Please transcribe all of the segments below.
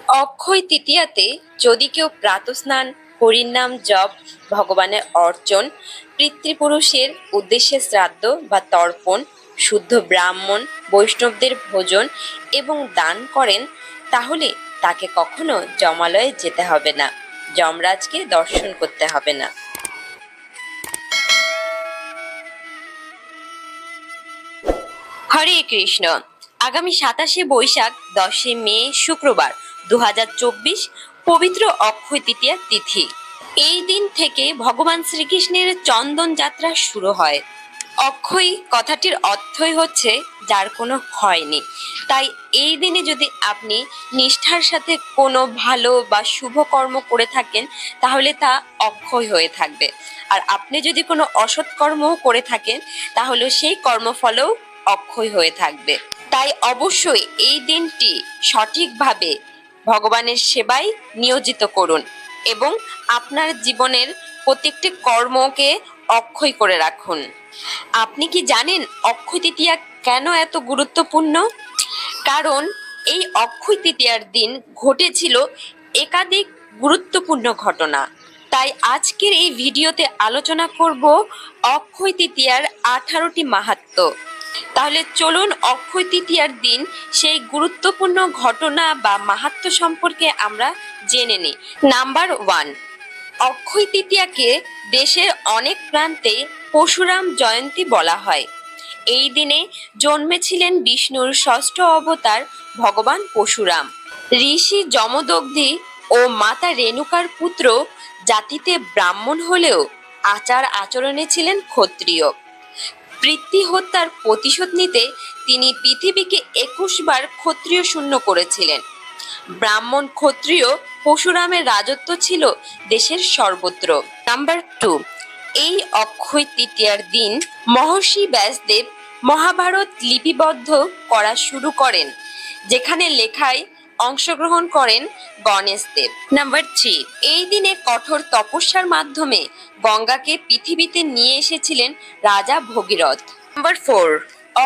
অক্ষয় তৃতীয়াতে যদি কেউ প্রাতঃস্নান, হরির নাম জপ, ভগবানের অর্চন, পিতৃপুরুষের উদ্দেশ্যে শ্রাদ্ধ বা তর্পণ, শুদ্ধ ব্রাহ্মণ বৈষ্ণবদের ভোজন এবং দান করেন, তাহলে তাকে কখনো যমালয়ে যেতে হবে না, যমরাজকে দর্শন করতে হবে না। হরে কৃষ্ণ। আগামী 27শে বৈশাখ 10শে মে শুক্রবার 2024 পবিত্র অক্ষয় তৃতীয়া তিথি। এই দিন থেকে ভগবান শ্রীকৃষ্ণের চন্দন যাত্রা শুরু হয়। অক্ষয় কথাটির অর্থই হচ্ছে যার কোনো ক্ষয় নেই। তাই এই দিনে যদি আপনি নিষ্ঠার সাথে কোনো ভালো বা শুভ কর্ম করে থাকেন, তাহলে তা অক্ষয় হয়ে থাকবে। আর আপনি যদি কোনো অসৎ কর্মও করে থাকেন, তাহলে সেই কর্মফলও অক্ষয় হয়ে থাকবে। তাই অবশ্যই এই দিনটি সঠিকভাবে ভগবানের সেবায় নিয়োজিত করুন এবং আপনার জীবনের প্রত্যেকটি কর্মকে অক্ষয় করে রাখুন। আপনি কি জানেন অক্ষয় তৃতীয়া কেন এত গুরুত্বপূর্ণ? কারণ এই অক্ষয় তৃতীয়ার দিন ঘটেছিল একাধিক গুরুত্বপূর্ণ ঘটনা। তাই আজকের এই ভিডিওতে আলোচনা করব অক্ষয় তৃতীয়ার 18টি মাহাত্ম্য। তাহলে চলুন অক্ষয় তৃতীয়ার দিন সেই গুরুত্বপূর্ণ ঘটনা বা মাহাত্ম্য সম্পর্কে আমরা জেনে নিই। নাম্বার 1, অক্ষয় তৃতীয়াকে দেশের অনেক প্রান্তে পরশুরাম জয়ন্তী বলা হয়। এই দিনে জন্মেছিলেন বিষ্ণুর ষষ্ঠ অবতার ভগবান পরশুরাম। ঋষি যমদগ্নি ও মাতা রেণুকার পুত্র, জাতিতে ব্রাহ্মণ হলেও আচার আচরণে ছিলেন ক্ষত্রিয়। পিতৃ হত্যার প্রতিশোধ নিতে তিনি পৃথিবীকে 21 বার ক্ষত্রিয় শূন্য করেছিলেন। ব্রাহ্মণ ক্ষত্রিয় পরশুরামের রাজত্ব ছিল দেশের সর্বত্র। নাম্বার 2, এই অক্ষয় তৃতীয়ার দিন মহর্ষি ব্যাসদেব মহাভারত লিপিবদ্ধ করা শুরু করেন, যেখানে লেখায় অংশগ্রহণ করেন গণেশ দেব। নাম্বার 3, এই দিনে কঠোর তপস্যার মাধ্যমে গঙ্গাকে পৃথিবীতে নিয়ে এসেছিলেন রাজা ভগীরথ। নাম্বার 4,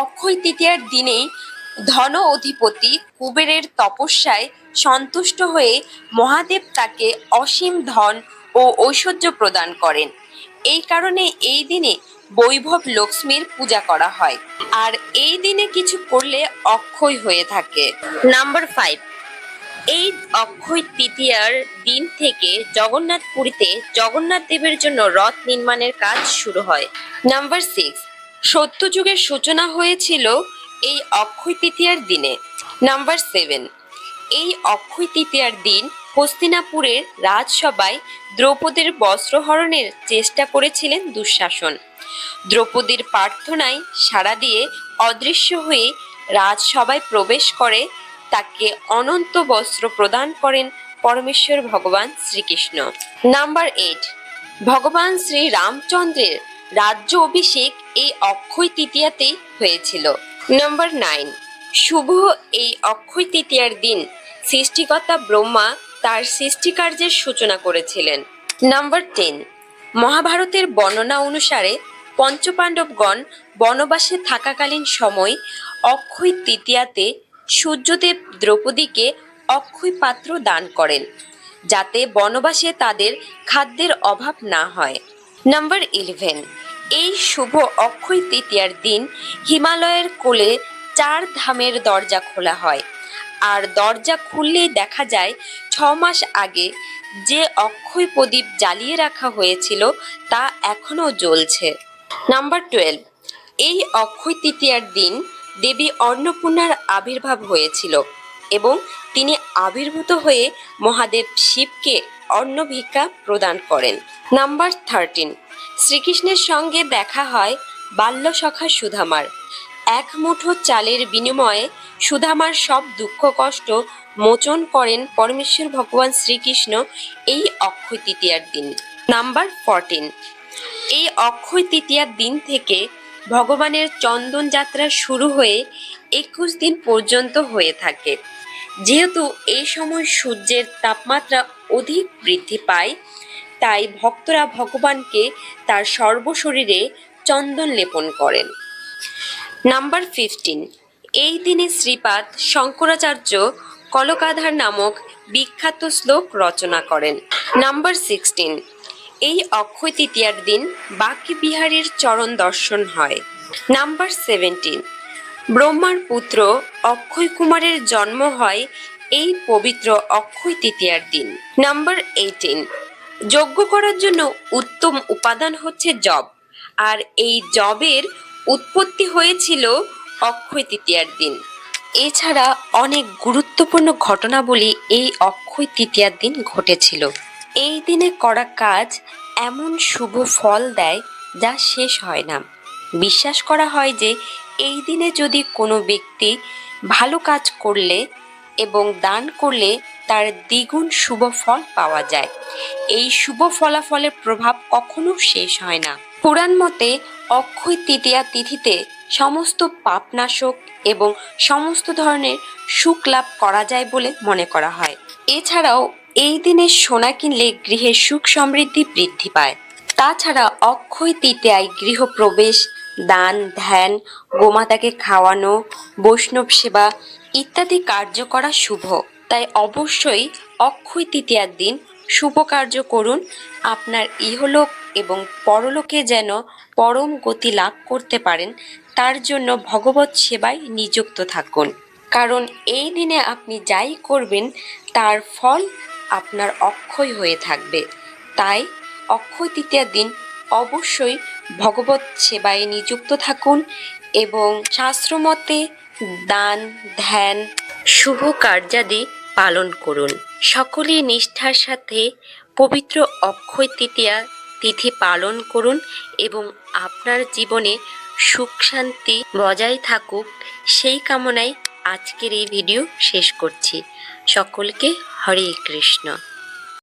অক্ষয় তৃতীয়ার দিনেই ধন অধিপতি কুবেরের তপস্যায় সন্তুষ্ট হয়ে মহাদেব তাকে অসীম ধন ও ঐশ্বর্য প্রদান করেন। এই কারণে এই দিনে বৈভব লক্ষ্মীর পূজা করা হয়, আর এই দিনে কিছু করলে অক্ষয় হয়ে থাকে। নাম্বার 5, এই অক্ষয় তৃতীয়ার দিন থেকে জগন্নাথপুরীতে জগন্নাথ দেবের জন্য রথ নির্মাণের কাজ শুরু হয়। নাম্বার 6, সত্যযুগের সূচনা হয়েছিল এই অক্ষয় তৃতীয়ার দিনে। নাম্বার 7, এই অক্ষয় তৃতীয়ার দিন হস্তিনাপুরের রাজসভায় দ্রৌপদীর বস্ত্রহরণের চেষ্টা করেছিলেন দুঃশাসন। দ্রৌপদীর প্রার্থনায় সাড়া দিয়ে অদৃশ্য হয়ে রাজসভায় প্রবেশ করে তাকে অনন্ত বস্ত্র প্রদান করেন পরমেশ্বর ভগবান শ্রীকৃষ্ণ। নাম্বার 8, ভগবান শ্রী রামচন্দ্রের রাজ্য অভিষেক এই অক্ষয় তৃতীয়াতেই হয়েছিল। নাম্বার 9, শুভ এই অক্ষয় তৃতীয়ার দিন সৃষ্টিকর্তা ব্রহ্মা তার সৃষ্টিকার্যের সূচনা করেছিলেন। নাম্বার 10, মহাভারতের বর্ণনা অনুসারে পঞ্চপাণ্ডবগণ বনবাসে থাকাকালীন সময় অক্ষয় তৃতীয়াতে সূর্যদেব দ্রৌপদীকে অক্ষয় পাত্র দান করেন, যাতে বনবাসে তাদের খাদ্যের অভাব না হয়। নাম্বার 11, এই শুভ অক্ষয় তৃতীয়ার দিন হিমালয়ের কোলে 4 ধামের দরজা খোলা হয়, আর দরজা খুললেই দেখা যায় 6 মাস আগে যে অক্ষয় প্রদীপ জ্বালিয়ে রাখা হয়েছিল তা এখনো জ্বলছে। নাম্বার 12, এই অক্ষয় তৃতীয়ার দিন দেবী অন্নপূর্ণার আবির্ভাব হয়েছিল এবং তিনি আবির্ভূত হয়ে মহাদেব শিবকে অন্ন ভিক্ষা প্রদান করেন। নাম্বার 13, শ্রীকৃষ্ণের সঙ্গে দেখা হয় বাল্যসখা সুধামার। 1 মুঠো চালের বিনিময়ে সুধামার সব দুঃখ কষ্ট মোচন করেন পরমেশ্বর ভগবান শ্রীকৃষ্ণ এই অক্ষয় তৃতীয়ার দিন। নাম্বার 14, এই অক্ষয় তৃতীয়ার দিন থেকে ভগবানের চন্দন যাত্রা শুরু হয়ে 21 দিন পর্যন্ত হয়ে থাকে। যেহেতু এই সময় সূর্যের তাপমাত্রা অধিক বৃদ্ধি পায়, তাই ভক্তরা ভগবানকে তার সর্বশরীরে চন্দন লেপন করেন। নাম্বার 15, এই দিনে শ্রীপাদ শঙ্করাচার্য কলকাধার নামক বিখ্যাত শ্লোক রচনা করেন। নাম্বার 16, এই অক্ষয় তৃতীয়ার দিন বাঁকে বিহারীর চরণ দর্শন হয়। নাম্বার 17, ব্রহ্মার পুত্র অক্ষয় কুমারের জন্ম হয় এই পবিত্র অক্ষয় তৃতীয়ার দিন। নাম্বার 18, যজ্ঞ করার জন্য উত্তম উপাদান হচ্ছে জব, আর এই জবের উৎপত্তি হয়েছিল অক্ষয় তৃতীয়ার দিন। এছাড়া অনেক গুরুত্বপূর্ণ ঘটনাবলী এই অক্ষয় তৃতীয়ার দিন ঘটেছিল। এই দিনে করা কাজ এমন শুভ ফল দেয় যা শেষ হয় না। বিশ্বাস করা হয় যে এই দিনে যদি কোনো ব্যক্তি ভালো কাজ করলে এবং দান করলে তার দ্বিগুণ শুভ ফল পাওয়া যায়। এই শুভ ফলাফলের প্রভাব কখনো শেষ হয় না। পুরাণ মতে অক্ষয় তৃতীয়া তিথিতে সমস্ত পাপনাশক এবং সমস্ত ধরনের সুখ লাভ করা যায় বলে মনে করা হয়। এছাড়াও এই দিনে সোনা কিনলে গৃহের সুখ সমৃদ্ধি বৃদ্ধি পায়। তাছাড়া অক্ষয় তৃতীয়ায় গৃহপ্রবেশ, দান ধ্যান, গোমাতাকে খাওয়ানো, বৈষ্ণব সেবা ইত্যাদি কার্য করা শুভ। তাই অবশ্যই অক্ষয় তৃতীয়ার দিন শুভ কার্য করুন। আপনার ইহলোক এবং পরলোকে যেন পরম গতি লাভ করতে পারেন, তার জন্য ভগবত সেবায় নিযুক্ত থাকুন। কারণ এই দিনে আপনি যাই করবেন তার ফল আপনার অক্ষয় হয়ে থাকবে। তাই অক্ষয় তৃতীয়ার দিন অবশ্যই ভগবত সেবায় নিযুক্ত থাকুন এবং শাস্ত্রমতে দান ধ্যান শুভ কার্যাদি পালন করুন। সকলেই নিষ্ঠার সাথে পবিত্র অক্ষয় তৃতীয়া তিথি পালন করুন এবং আপনার জীবনে সুখ শান্তি বজায় থাকুক, সেই কামনায় আজকের এই ভিডিও শেষ করছি। সকলকে হরে কৃষ্ণ।